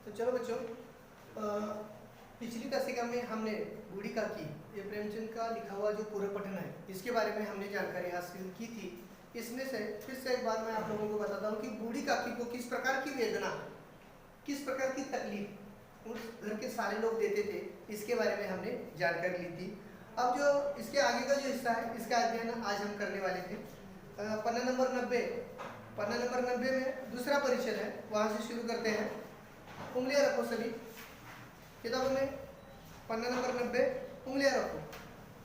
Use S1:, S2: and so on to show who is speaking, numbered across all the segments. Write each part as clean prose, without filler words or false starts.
S1: तो चलो बच्चों, पिछली दशका में हमने बूढ़ी काकी, ये प्रेमचंद का लिखा हुआ जो पूरा पठन है, इसके बारे में हमने जानकारी हासिल की थी। इसमें से फिर से एक बार मैं आप लोगों को बताता हूँ कि बूढ़ी काकी को किस प्रकार की वेदना, किस प्रकार की तकलीफ उस घर के सारे लोग देते थे, इसके बारे में हमने जानकारी ली थी। अब जो इसके आगे का जो हिस्सा है, इसका अध्ययन आज हम करने वाले थे। पन्ना नंबर 90 में दूसरा परिचय है, वहाँ से शुरू करते हैं। उंगलियां रखो सभी किताबों में, पन्ना नंबर 90, उंगलियां रखो।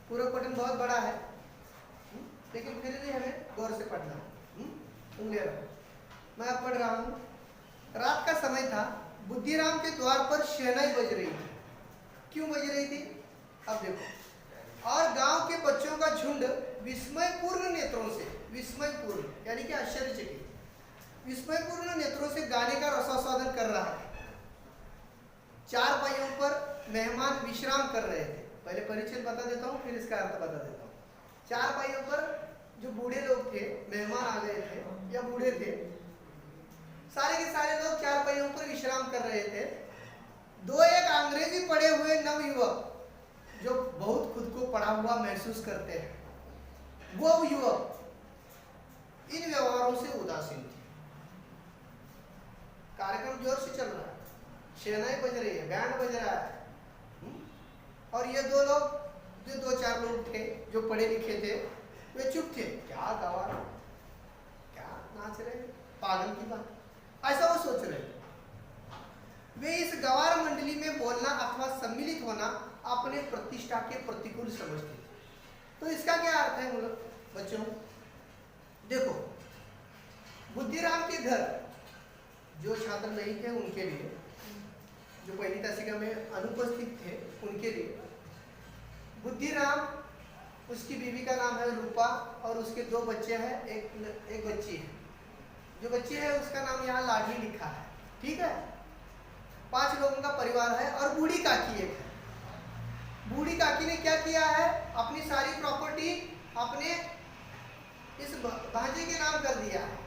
S1: पूरा पठन बहुत बड़ा है, लेकिन फिर भी हमें गौर से पढ़ना है। उंगलियां रखो। मैं अब पढ़ रहा हूँ। रात का समय था, बुद्धिराम के द्वार पर शहनाई बज रही थी। क्यों बज रही थी, अब देखो। और गांव के बच्चों का झुंड विस्मयपूर्ण नेत्रों से, विस्मयपूर्ण यानी कि आश्चर्यचकित, विस्मयपूर्ण नेत्रों से गाने का रसास्वादन कर रहा है। चार पाइयों पर मेहमान विश्राम कर रहे थे। पहले परिचय बता देता हूँ, फिर इसका अर्थ बता देता हूँ। चार पाइयों पर जो बूढ़े लोग थे, मेहमान आ गए थे या बूढ़े थे, सारे के सारे लोग चार पाइयों पर विश्राम कर रहे थे। दो एक अंग्रेजी पढ़े हुए नवयुवक, जो बहुत खुद को पढ़ा हुआ महसूस करते हैं, वो युवक इन व्यवहारों से उदासीन थे। कार्यक्रम जोर से चल रहा है, शहनाई बज रही है, बैंड बज रहा है, और ये दो लोग, जो दो चार लोग थे जो पढ़े लिखे थे, वे चुप थे। क्या गवार, क्या नाच रहे, पागल की बात, ऐसा वो सोच रहे थे। वे इस गवार मंडली में बोलना अथवा सम्मिलित होना अपने प्रतिष्ठा के प्रतिकूल समझते थे। तो इसका क्या अर्थ है बच्चों, देखो, बुद्धिराम के घर जो छात्र नहीं थे उनके लिए, जो पहली दशका में अनुपस्थित थे उनके लिए, बुद्धिराम, उसकी बीवी का नाम है रूपा और उसके दो बच्चे हैं, एक बच्ची है। जो बच्ची है उसका नाम यहाँ लाडी लिखा है, ठीक है। 5 लोगों का परिवार है और बूढ़ी काकी एक है। बूढ़ी काकी ने क्या किया है, अपनी सारी प्रॉपर्टी अपने इस भांजे के नाम कर दिया है,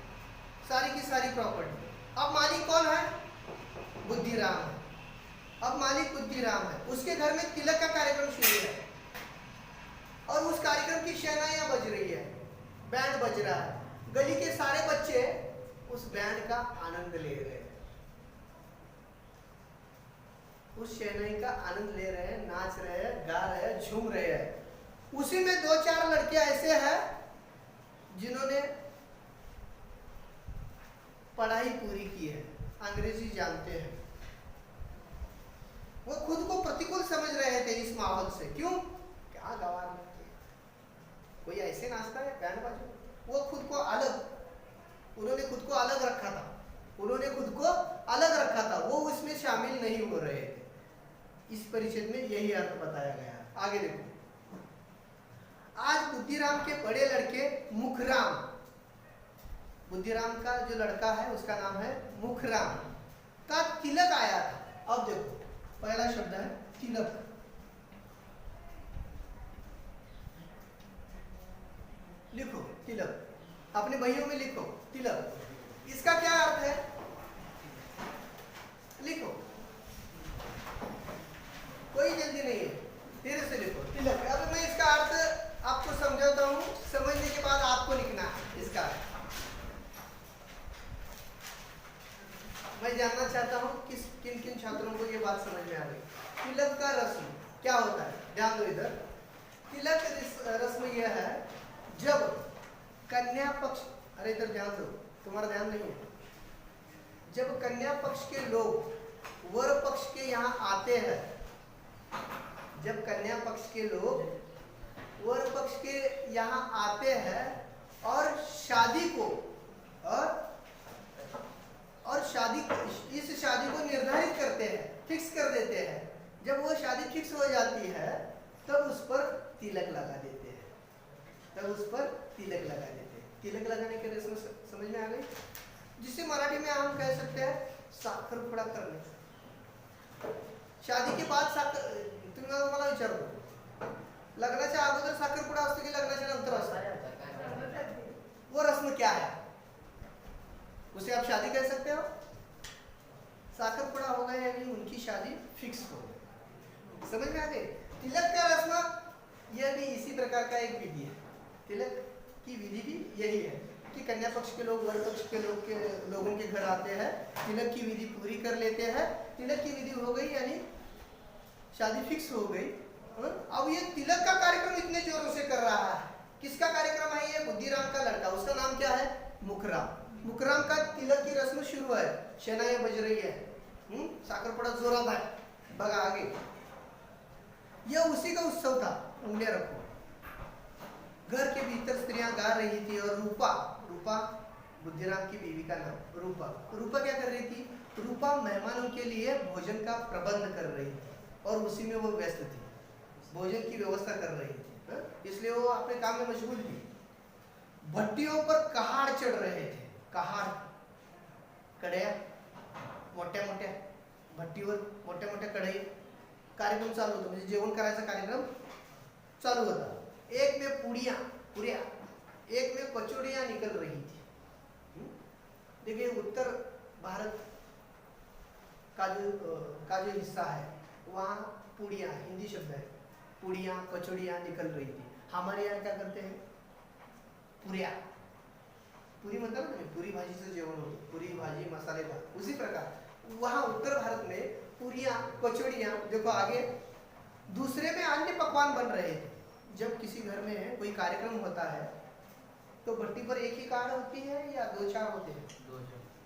S1: सारी की सारी प्रॉपर्टी। अब मालिक कौन है, बुद्धिराम है। अब मालिक बुद्धिराम है। उसके घर में तिलक का कार्यक्रम शुरू है और उस कार्यक्रम की शहनाइयां बज रही है, बैंड बज रहा है। गली के सारे बच्चे उस बैंड का आनंद ले रहे हैं, उस शहनाई का आनंद ले रहे हैं, नाच रहे हैं, गा रहे हैं, झूम रहे हैं। उसी में 2-4 लड़के ऐसे हैं जिन्होंने पढ़ाई पूरी की है, अंग्रेजी जानते हैं। वो खुद को प्रतिकूल समझ रहे थे इस माहौल से। क्यों, क्या गवार, कोई ऐसे नाचता है बैंड बाजू। वो खुद को अलग, उन्होंने खुद को अलग रखा था, उन्होंने खुद को अलग रखा था, वो उसमें शामिल नहीं हो रहे थे। इस परिचय में यही अर्थ बताया गया है। आगे देखो, आज बुद्धिराम के बड़े लड़के मुखराम, बुद्धिराम का जो लड़का है उसका नाम है मुखराम, का तिलक आया था। अब देखो, पहला शब्द है तिलक। लिखो तिलक, अपने बहियों में लिखो तिलक। इसका क्या अर्थ है, लिखो, कोई जल्दी नहीं है, धीरे से लिखो तिलक। अब मैं इसका अर्थ आपको समझाता हूँ, समझने के बाद आपको लिखना है इसका अर्थ। मैं जानना चाहता हूँ किन किन छात्रों को ये बात समझ में आ गई। तिलक का रस्म क्या होता है, ध्यान दो इधर। तिलक रस्म यह है, जब कन्या पक्ष, अरे इधर ध्यान दो, तुम्हारा ध्यान नहीं है। जब कन्या पक्ष के लोग वर पक्ष के यहाँ आते हैं, जब कन्या पक्ष के लोग वर पक्ष के यहाँ आते हैं और शादी को इस शादी को निर्धारित करते हैं, फिक्स कर देते हैं। जब वो शादी फिक्स हो जाती है तब उस पर तिलक लगा देते हैं, तब उस पर तिलक लगा देते हैं। तिलक लगाने के रस्म समझ में आ गई, जिसे मराठी में हम कह सकते हैं साखरपुडा करणे। शादी के बाद तुम्ही मला विचारतो, लग्नाच्या अगोदर साखरपुडा असतो की लग्नाच्या नंतर असतो, वो रस्म क्या है, उसे आप शादी कह सकते हो। साखरपुडा हो गए शादी फिक्स हो गई। समझ में आ गई? तिलक का रस्म यह भी इसी प्रकार का एक विधि है। तिलक की विधि भी यही है कि कन्या पक्ष के लोग वर पक्ष के लोगों के घर आते हैं, तिलक की विधि पूरी कर लेते हैं। तिलक की विधि हो गई यानी शादी फिक्स हो गई। अब ये तिलक का कार्यक्रम इतने जोरों से कर रहा है। किसका कार्यक्रम है ये? बुद्धिराम का लड़का, उसका नाम क्या है? मुखराम। मुखराम का तिलक की रस्म शुरू है, शहनाइयां बज रही है, साकरपड़ा जोरात है, बगा आगे। यह उसी का उत्सव था। उंगलियां रखो। घर के भीतर स्त्रियां गा रही थी और रूपा बुद्धिराम की बीवी का नाम रूपा क्या कर रही थी? रूपा मेहमानों के लिए भोजन का प्रबंध कर रही थी और उसी में वो व्यस्त थी, भोजन की व्यवस्था कर रही थी, इसलिए वो अपने काम में मशगूल थी। भट्टियों पर कहाड़ चढ़ रहे थे। कहाड़ कड़िया, मोठ्या मोठ्या भट्टीवर मोठ्या मोठ्या कढई। कार्यक्रम चालू होता, म्हणजे जेवण करायचा कार्यक्रम चालू होता। एक में पुरिया, एक में कचौड़ियां निकल रही थी। देखिए उत्तर भारत का जो हिस्सा है वहाँ पुड़िया हिंदी शब्द है, पुड़िया कचौड़ियां निकल रही थी। हमारे यहाँ क्या करते हैं? पुरिया, पूरी म्हणतात ना तुम्ही, पुरी भाजीचं जेवण होतं, पुरी भाजी मसाले भात। उसी प्रकार वहाँ उत्तर भारत में पुरिया कचौड़ियां, देखो आगे दूसरे में अन्य पकवान बन रहे थे। जब किसी घर में कोई कार्यक्रम होता है तो भट्टी पर एक ही काढ़ होती है या दो चार होते हैं?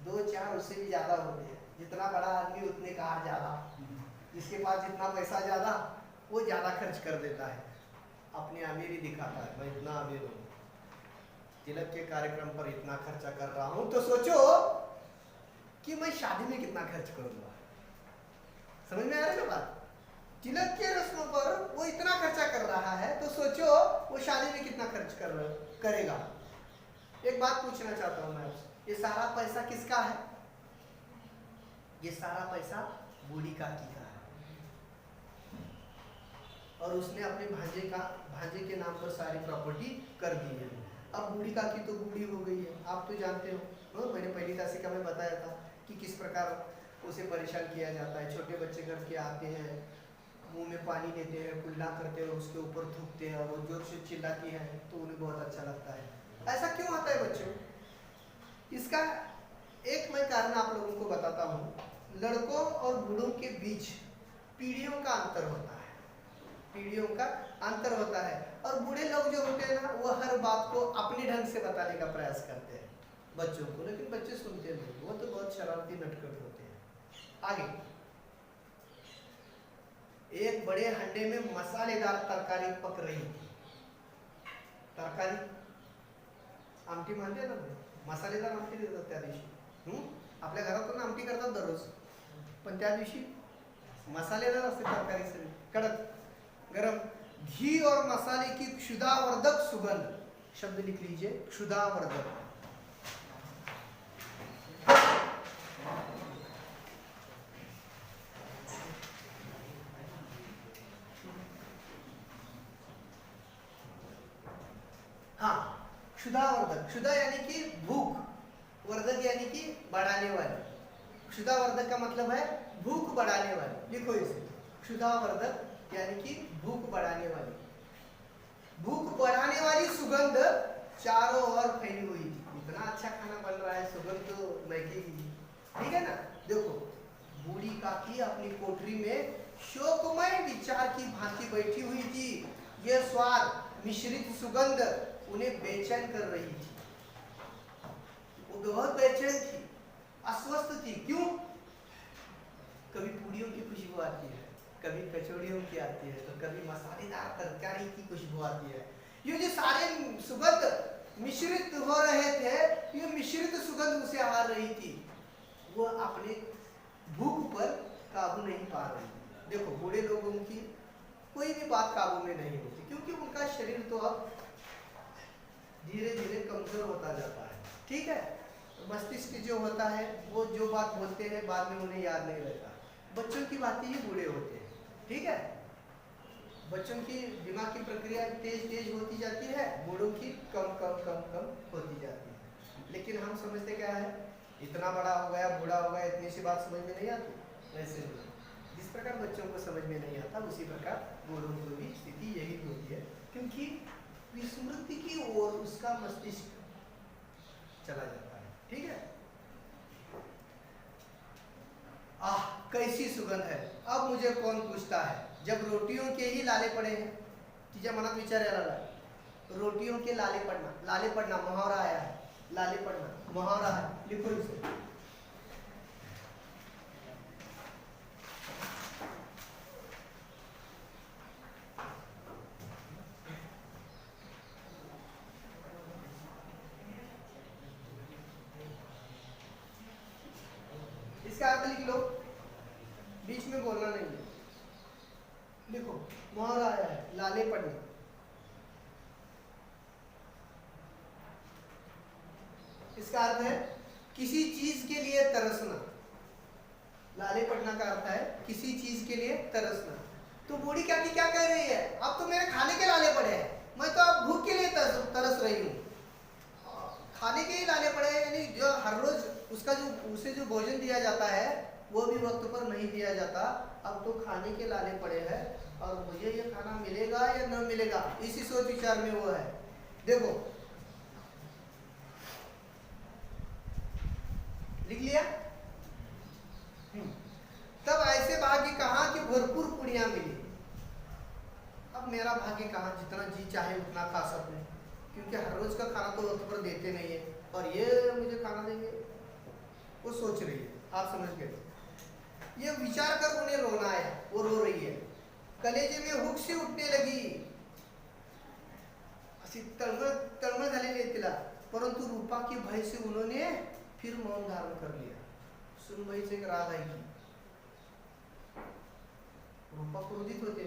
S1: दो चार, उससे भी ज्यादा होते हैं। जितना बड़ा आदमी उतने काढ़ ज्यादा, जिसके पास जितना पैसा ज्यादा वो ज्यादा खर्च कर देता है, अपनी अमीरी दिखाता है, मैं इतना अमीर हूँ, तिलक के कार्यक्रम पर इतना खर्चा कर रहा हूँ, तो सोचो कि मैं शादी में कितना खर्च करूंगा। समझ में आ रहा है बात? तिलक के रस्मों पर वो इतना खर्चा कर रहा है, तो सोचो वो शादी में कितना खर्च करेगा। एक बात पूछना चाहता हूं मैं आपसे, ये सारा पैसा किसका है? ये सारा पैसा बूढ़ी काकी का है और उसने अपने भांजे के नाम पर सारी प्रॉपर्टी कर दी है। अब बूढ़ी काकी तो बूढ़ी हो गई है, आप तो जानते हो। मैंने पहली तासिका में बताया था कि किस प्रकार उसे परेशान किया जाता है। छोटे बच्चे घर के आते हैं, मुंह में पानी देते हैं, कुल्ला करते हैं, उसके ऊपर थूकते हैं और वो जोर से चिल्लाती है तो उन्हें बहुत अच्छा लगता है। ऐसा क्यों होता है बच्चों? इसका एक मैं कारण आप लोगों को बताता हूँ। लड़कों और बूढ़ों के बीच पीढ़ियों का अंतर होता है, पीढ़ियों का अंतर होता है। और बूढ़े लोग जो होते हैं ना, वो हर बात को अपने ढंग से बताने का प्रयास करते हैं बच्चों को, लेकिन बच्चे सुनते नहीं, वो तो बहुत शरारती नटखट होते हैं। आगे एक बड़े हंडे में मसालेदार तरकारी पक रही थी। तरकारी आमटी मानते ना, मसालेदार आमटी देतात त्या दिवशी। आपल्या घरात पण आमटी करतात दररोज, पण त्या दिवशी मसालेदार असते तरकारी, सगळी कडक गरम। घी और मसाले की क्षुधावर्धक सुगंध, शब्द लिख लीजिए, क्षुधावर्धक। हाँ, क्षुधावर्धक, क्षुधा यानी कि भूख, वर्धक यानी कि बढ़ाने वाली। क्षुधावर्धक का मतलब है भूख बढ़ाने वाली। लिखो इसे, क्षुधावर्धक यानी कि भूख बढ़ाने वाली। भूख बढ़ाने वाली सुगंध चारों ओर फैली हुई थी। इतना अच्छा खाना बन रहा है, सुगंध तो महकेगी, ठीक है ना। देखो बूढ़ी काकी अपनी कोठरी में शोकमय विचार की भांति बैठी हुई थी। यह स्वाद मिश्रित सुगंध उन्हें बेचैन कर रही थी। वो बहुत बेचैन थी, अस्वस्थ थी। क्यों? कभी पूड़ियों की खुशबू आती है, कभी कचौड़ियों की आती है, तो कभी मसालेदार तरकारी की खुशबू आती है। ये जो सारे सुगंध मिश्रित हो रहे थे, ये मिश्रित सुगंध उसे आ रही थी। वो अपने भूख पर काबू नहीं पा रही थी। देखो बूढ़े लोगों की कोई भी बात काबू में नहीं होती, क्योंकि उनका शरीर तो अब धीरे धीरे कमजोर होता जाता है, ठीक है। मस्तिष्क जो होता है वो जो बात बोलते हैं बाद में उन्हें याद नहीं रहता। बच्चों की बातें ही बूढ़े होते हैं, ठीक है। बच्चों की दिमाग की प्रक्रिया तेज होती जाती है, बूढ़ों की कम होती जाती है। लेकिन हम समझते क्या है, इतना बड़ा हो गया, बूढ़ा हो गया, इतनी सी बात समझ में नहीं आती। वैसे नहीं, जिस प्रकार बच्चों को समझ में नहीं आता उसी प्रकार बूढ़ों को भी स्थिति यही होती है, क्योंकि विस्मृति की ओर उसका मस्तिष्क चला जाता है। ठीक है। आह कैसी सुगंध है, अब मुझे कौन पूछता है, जब रोटियों के ही लाले पड़े हैं। तीजा मनात विचार आला, रोटियों के लाले पड़ना मुहावरा आया है, लाले पड़ना मुहावरा है, लिखो इसे। इसका अर्थ लिख लो, बीच में बोलना नहीं है। लिखो मुहावरा आया है, लाले पड़ना। इसका अर्थ है किसी चीज के लिए तरसना। लाले पड़ना का अर्थ है किसी चीज के लिए तरसना। तो बूढ़ी क्या कह रही है, अब तो मेरे खाने के लाले पड़े हैं, मैं तो अब भूख के लिए तरस रही हूँ। खाने के ही लाले पड़े हैं, यानी जो हर रोज उसे जो भोजन दिया जाता है वो भी वक्त पर नहीं दिया जाता। अब तो खाने के लाले पड़े हैं और मुझे ये खाना मिलेगा या न मिलेगा, इसी सोच विचार में वो है। देखो लिख लिया। तब ऐसे भाग्य कहाँ कि भरपूर पुड़िया मिली। अब मेरा भाग्य कहाँ जितना जी चाहे उतना खा सकूं, क्योंकि हर रोज का खाना तो वक्त पर देते नहीं है, और ये मुझे खाना देंगे, वो सोच रही है। आप समझ गए। ये विचार कर उन्हें रोना आया, वो रो रही है, कलेजे में हुक सी उठने लगी, अशी तळमळ झालेली आहे तिला। परंतु रूपा के भय से उन्होंने फिर मौन धारण कर लिया। सुनमई से एक राग आई थी, रूपा क्रोधित होते,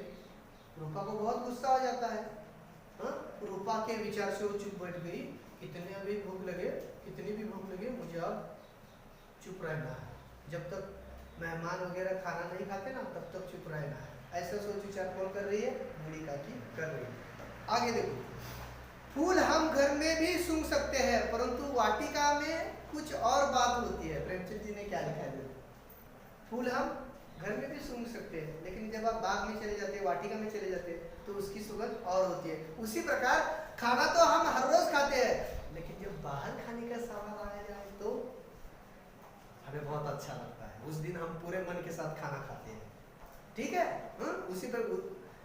S1: रूपा को बहुत गुस्सा आ जाता है। रूपा के विचार से वो चुप बैठ गई। कितने भी भूख लगे मुझे अब चुप रहना है, जब तक मेहमान वगैरह खाना नहीं खाते ना तब तक चुप रहना है। ऐसा सोच विचार कौन कर रही है, बूढ़ी काकी कर रही है। आगे देखो, फूल हम घर में भी सूंघ सकते हैं, परंतु वाटिका में कुछ और बात होती है। प्रेमचंद जी ने क्या लिखा है, फूल हम घर में भी सूंघ सकते हैं, लेकिन जब आप बाग में चले जाते हैं, वाटिका में चले जाते हैं, तो उसकी सुगंध और होती है। उसी प्रकार खाना तो हम हर रोज खाते हैं, लेकिन जब बाहर खाने का सामान आया जाए तो हमें बहुत अच्छा लगता है। उस दिन हम पूरे मन के साथ खाना खाते हैं। ठीक है। उसी पर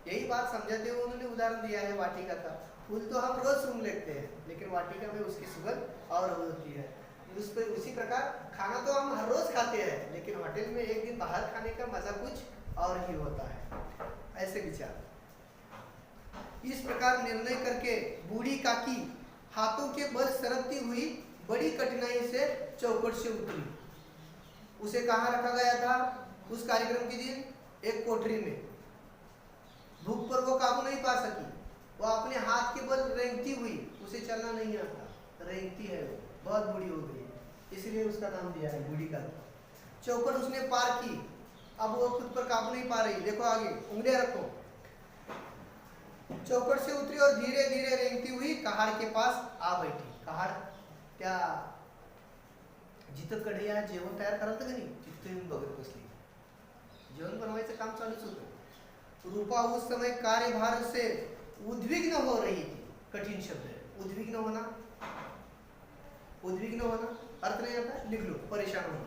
S1: यही बात समझाते हुए उन्होंने उदाहरण दिया है वाटिका का। फूल तो हम रोज सूंघ लेते हैं, लेकिन वाटिका में उसकी सुगंध और होती है। उसी प्रकार खाना तो हम हर रोज खाते हैं, लेकिन होटल में एक दिन बाहर खाने का मजा कुछ और ही होता है। ऐसे विचार। इस प्रकार निर्णय करके बूढ़ी काकी हाथों के बल सरकती हुई बड़ी कठिनाई से चौखट से उतरी। उसे कहाँ रखा गया था उस कार्यक्रम के दिन, एक कोठरी में। भूख पर वो काबू नहीं पा सकी, वो अपने हाथ के बल रेंगती हुई, उसे चलना नहीं आता, रेंगती है, वो बहुत बूढ़ी हो गई, इसलिए उसका नाम दिया है बूढ़ी काकी। चौखट उसने पार की, अब वो खुद पर काबू नहीं पा रही। देखो आगे, उंगलियां रखो। चौखट से उतरी और धीरे धीरे रेंगती हुई कहाड़ के पास आ बैठी। कहाड़ त्या जिथं कढया जेवण तयार करायचं का नाही, तिथे येऊन बघत बसली। जेवण बनवायचं काम चालूच होतं। रूपा उस समय कार्यभार से उद्विग्न हो रही थी। कठिन शब्द है उद्विग्न होना। उद्विग्न होना अर्थ नहीं आता, लिख लो, परेशान होना।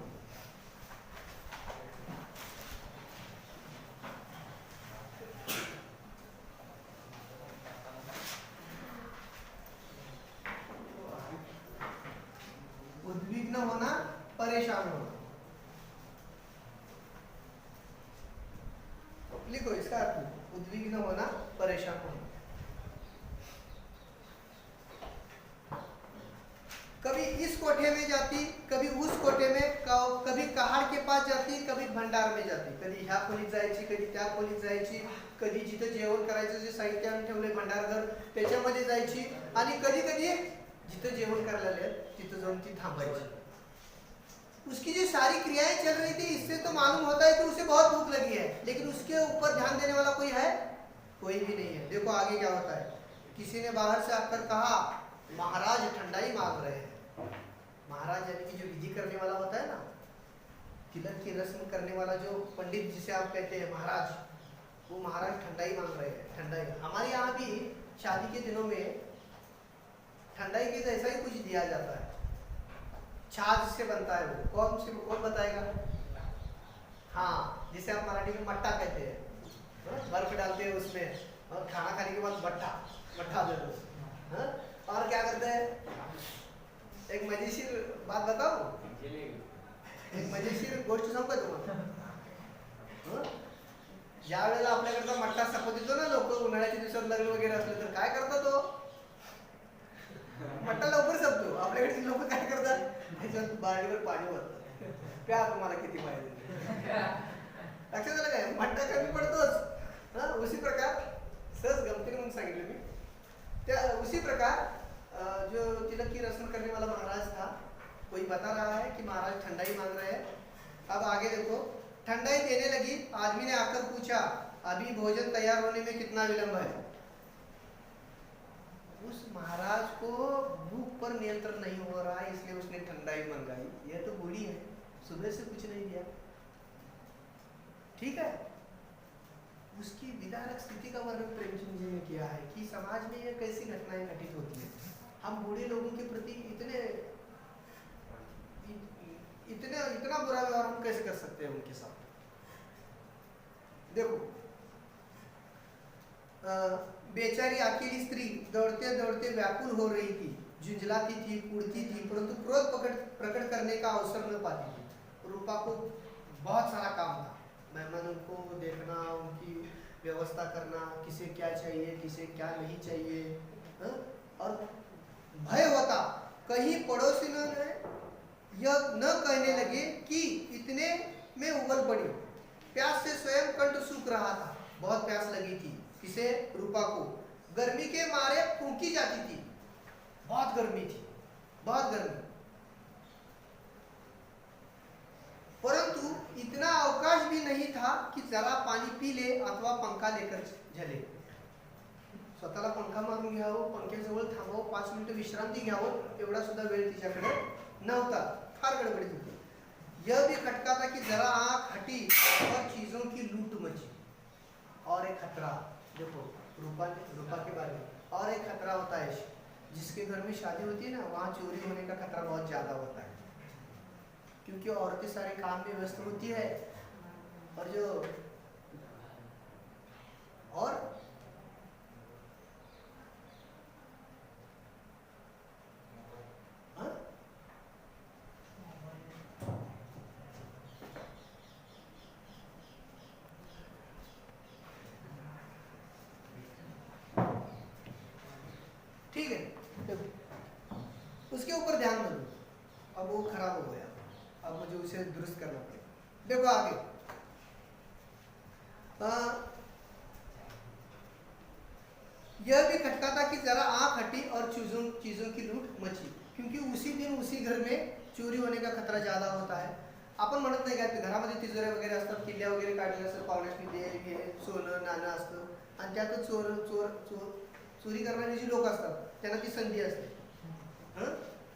S1: उद्विग्न होना, परेशान होना। लिखो इसका अर्थ, उद्विग्न होना, परेशान होना। कभी इस कोठे में जाती, कभी उस कोठे में, कभी कहाड़ के पास जाती, कभी भंडार में जाती। कधी ह्या खोलीत जायची, कधी त्या खोलीत जायची, कधी जिथं जेवण करायचं जे साहित्य आणून ठेवले भंडारघर त्याच्यामध्ये जायची, आणि कधी कधी जिथं जेवण करायला तिथं जाऊन ती थांबायची। उसकी जो सारी क्रियाएं चल रही थी, इससे तो मालूम होता है कि उसे बहुत भूख लगी है, लेकिन उसके ऊपर ध्यान देने वाला कोई है? कोई भी नहीं है। देखो आगे क्या होता है। किसी ने बाहर से आकर कहा, महाराज ठंडाई मांग रहे हैं। महाराज यानी कि जो विधि करने वाला होता है ना, तिलक की रस्म करने वाला जो पंडित जिसे आप कहते हैं महाराज, वो महाराज ठंडाई मांग रहे हैं। ठंडाई हमारे यहाँ भी शादी के दिनों में ठंडाई के जैसा ही कुछ दिया जाता है। छाछ से बनता है वो, कौन बताएगा? हाँ, जिसे आप मराठी में मट्टा कहते हैं। बर्फ डालते हैं उसमें और खाना खाने के बाद मट्ठा दे दो। और क्या करते हैं? एक मजेशीर बात बताओ, एक मजेशीर गोष्ट सांगू का तुम्हाला? ज्या वेळेला आपल्याकडचा मट्टा सपत येतो ना, लोक उन्हाळ्याच्या दिवसात लग्न वगैरे असलं तर काय करतात? तो मट्टा लवकर संपतो. आपल्याकडे लोक काय करतात? त्याच्यात बारडीवर पाणी भरतात. प्या तुम्हाला किती पाहिजे. लक्षात आलं काय? मट्टा कमी पडतोच. उसी प्रकार सहज गमतीने म्हणून सांगितलं मी. त्या उसी प्रकार जो तिलक की रस्म करने वाला महाराज था, कोई बता रहा है कि महाराज ठंडाई मांग रहे हैं. अब आगे देखो, ठंडाई देने लगी. आदमी ने आकर पूछा, अभी भोजन तैयार होने में कितना विलंब है? उस महाराज को भूख पर नियंत्रण नहीं हो रहा है, इसलिए उसने ठंडाई मंगाई. यह तो बूढ़ी है, सुबह से कुछ नहीं दिया. ठीक है. उसकी विदारक स्थिति का वर्णन प्रेमचंद जी ने किया है कि समाज में यह कैसी घटनाएं घटित होती है. हम बूढ़े लोगों के प्रति इतना बुरा व्यवहार हम कैसे कर सकते हैं उनके साथ. देखो, बेचारी अकेली स्त्री दौड़ते दौड़ते व्याकुल हो रही थी, झुंझलाती थी, कूदती थी, परंतु क्रोध प्रकट करने का अवसर न पाती थी. रूपा को बहुत सारा काम था. मेहमानों को देखना, उनकी व्यवस्था करना, किसे क्या चाहिए, किसे क्या नहीं चाहिए. और भय होता कहीं पड़ोसियों ने यह न कहने लगे कि इतने में उबल पड़ी. प्यास से स्वयं कंठ सूख रहा था. बहुत प्यास लगी थी. किसे? रूपा को. गर्मी के मारे फूंकी जाती थी. बहुत गर्मी थी, बहुत गर्मी. परंतु इतना अवकाश भी नहीं था कि जरा पाणी पी ले अथवा पंखा लेकर झले. स्वतःला पंखा मारून घ्यावं, पंख्याजवळ थांबावं, 5 मिनिटं विश्रांती घ्यावं, एवढा सुद्धा वेळ तिच्याकडे नव्हता. फार गडबडीत होती. यह भी खटका था कि जरा आंख हटी और चीजों की लूट मची. और एक खतरा, देखो रूपा के बारे में, और एक खतरा होता है. जिसके घर में शादी होती है ना, वहाँ चोरी होने का खतरा बहुत ज्यादा होता है, क्योंकि औरतें सारे काम में व्यस्त होती है. और जो और ठीक है, देखो उसके ऊपर ध्यान दो. अब वो खराब हो गया, अब मुझे उसे दुरुस्त करना पड़ेगा. देखो आगे, यह भी खटका था कि जरा आंख हटी और चीजों की लूट मची, क्योंकि उसी दिन उसी घर में चोरी होने का खतरा ज्यादा होता है. आपण म्हणत नाही का घरामध्ये तिजोऱ्या वगैरे असतात, किल्ल्या वगैरे काढलेल्या असतात, पाहुण्याशी दे सोनं नाणं असतं, आणि त्यातच चोरी करणारे जी लोक असतात त्यांना ती संधी असते.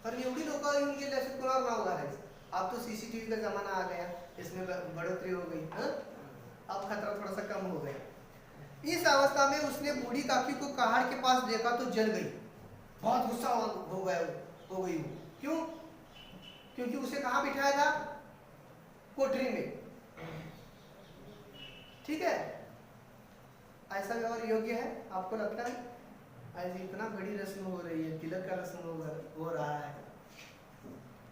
S1: कारण एवढी लोक येऊन गेले असे कोणावर नाव घालायचं. अब तो सीसीटीवी का जमाना आ गया, इसमें बढ़ोतरी हो गई. अब खतरा थोड़ा सा कम हो गया. इस अवस्था में उसने बूढ़ी काकी को पहाड़ के पास देखा तो जल गई. बहुत गुस्सा हो गई. क्यों? क्योंकि उसे कहाँ बिठाया था? कोठरी में. ठीक है, ऐसा व्यवहार योग्य है आपको लगता है? ऐसी इतना बड़ी रस्म हो रही है, तिलक का रस्म हो रहा है,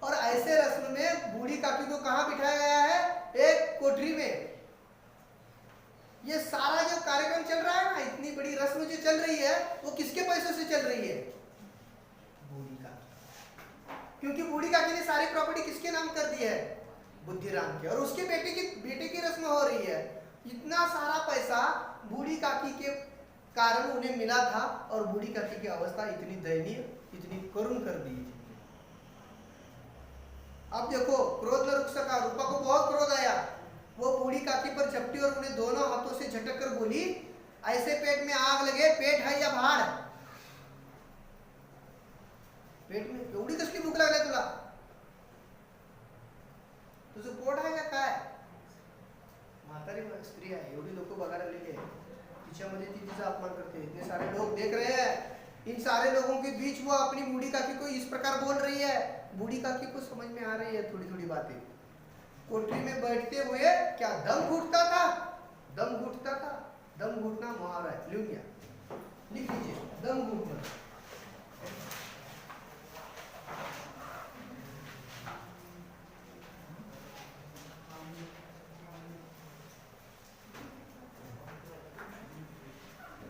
S1: और ऐसे रस्म में बूढ़ी काकी को कहाँ बिठाया गया है? एक कोठरी में. ये सारा जो कार्यक्रम चल रहा है ना, इतनी बड़ी रस्म जो चल रही है, वो किसके पैसों से चल रही है? बूढ़ी काकी. क्योंकि बूढ़ी काकी ने सारी प्रॉपर्टी किसके नाम कर दी है? बुद्धिराम के. और उसके बेटे की रस्म हो रही है. इतना सारा पैसा बूढ़ी काकी के कारण उन्हें मिला था, और बूढ़ी काकी की अवस्था इतनी दयनीय, इतनी करुण कर दी. अब देखो, क्रोध न रुक सका. रूपा को बहुत क्रोध आया. वो बूढ़ी काकी पर झपटी और उन्हें दोनों हाथों से झटक कर बोली, ऐसे पेट में आग लगे, पेट है या भाड़? पेट में एवढी कसली भूक लागली तुला? तुझं पोट आहे का काय? म्हातारी स्त्री आहे, एवढी लोक बघायला लागलेली आहे, तिच्यामध्ये ती तिचा अपमान करते, इतने सारे लोग देख रहे हैं। इन सारे लोगों के बीच वो अपनी बूढ़ी काकी को इस प्रकार बोल रही है। बूढ़ी काकी को समझ में आ रही है थोड़ी थोड़ी बातें। कोठरी में बैठते हुए क्या दम घुटता था? दम घुटता था। दम घुटना मुहावरा है, लिख लीजिए, दम घुटना।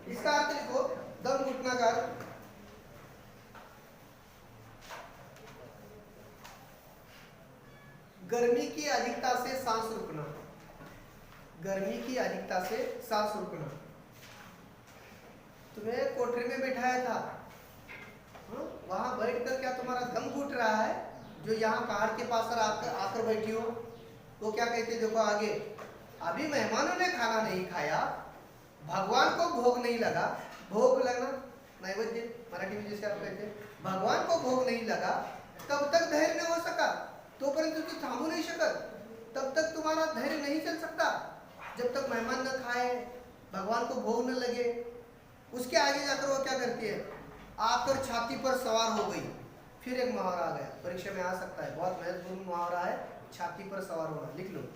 S1: इसका अर्थ लिखो, दम घुटना का अर्थ गर्मी की अधिकता से सांस रुकना। गर्मी की अधिकता से सांस रुकना। तुम्हें कोठरी में बैठाया था, वहां बैठकर क्या तुम्हारा दम घुट रहा है? जो यहाँ कार के पास आकर बैठी हो, वो क्या कहते, देखो आगे, अभी मेहमानों ने खाना नहीं खाया, भगवान को भोग नहीं लगा, भोग लगना नैवेद्य मराठी में जैसे आप कहते, भगवान को भोग नहीं लगा, तब तक धैर्य न हो सका, तो परंतु तू थामू नहीं शकत, तब तक तुम्हारा धैर्य नहीं चल सकता, जब तक मेहमान न खाए, भगवान को भोग न लगे। उसके आगे जाकर वो क्या करती है, आकर छाती पर सवार हो गई। फिर एक मुहावरा आ गया, परीक्षा में आ सकता है, बहुत महत्वपूर्ण मुहावरा है, छाती पर सवार होना, लिख लो।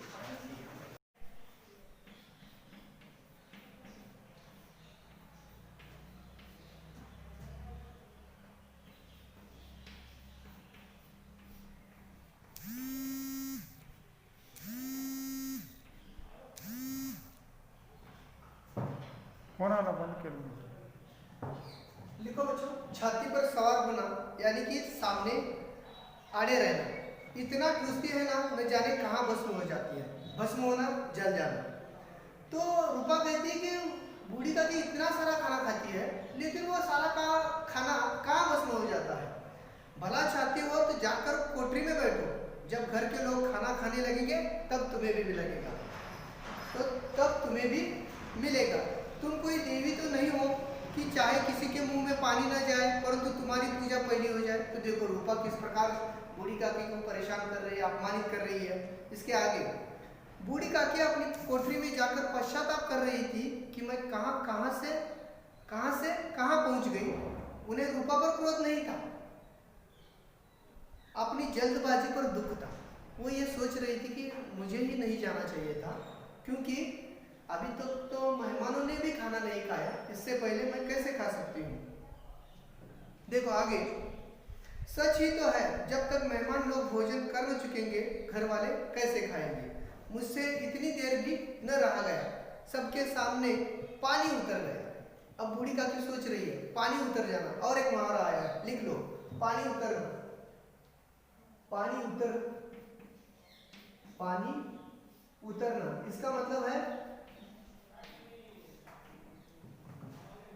S2: कोणाला बंद केलं?
S1: लिखो बच्चों, छाती पर सवार होना यानी कि सामने आड़े रहना। इतना ठूसती है ना, न जाने कहाँ भस्म हो जाती है, भस्म होना, जल जाना। तो रूपा कहती है कि बूढ़ी काकी इतना सारा खाना खाती है, लेकिन वो सारा का खाना कहाँ भस्म हो जाता है? भला चाहती हो तो जाकर कोठरी में बैठो, जब घर के लोग खाना खाने लगेंगे तब तुम्हें भी लगेगा, तो तब तुम्हें भी मिलेगा। तुम कोई देवी तो नहीं हो कि चाहे किसी के मुंह में पानी ना जाए, परंतु तुम्हारी पूजा पहली हो जाए। तो देखो रूपा किस प्रकार बूढ़ी काकी को परेशान कर रही है, अपमानित कर रही है। इसके आगे बूढ़ी काकी अपनी कोठरी में जाकर पश्चाताप कर रही थी कि मैं कहां से कहां पहुंच गई। उन्हें रूपा पर क्रोध नहीं था, अपनी जल्दबाजी पर दुख था। वो ये सोच रही थी कि मुझे ही नहीं जाना चाहिए था, क्योंकि अभी तक तो मेहमानों ने भी खाना नहीं खाया, इससे पहले मैं कैसे खा सकती हूँ। देखो आगे, सच ही तो है, जब तक मेहमान लोग भोजन कर न चुकेंगे, घर वाले कैसे खाएंगे। मुझसे इतनी देर भी न रहा गया, सबके सामने पानी उतर गया। अब बूढ़ी काकी सोच रही है पानी उतर जाना, और एक मुहावरा आया है, लिख लो, पानी उतरना। पानी उतरना, इसका मतलब है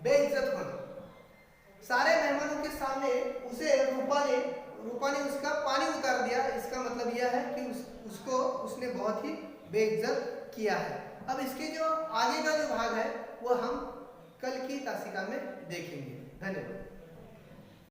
S1: बेइज्जत होना। सारे मेहमानों के सामने उसे रूपा ने उसका पानी उतार दिया। इसका मतलब यह है कि उसने बहुत ही बेइज्जत किया है। अब इसके जो आगे का जो भाग है वो हम कल की तासिका में देखेंगे। धन्यवाद।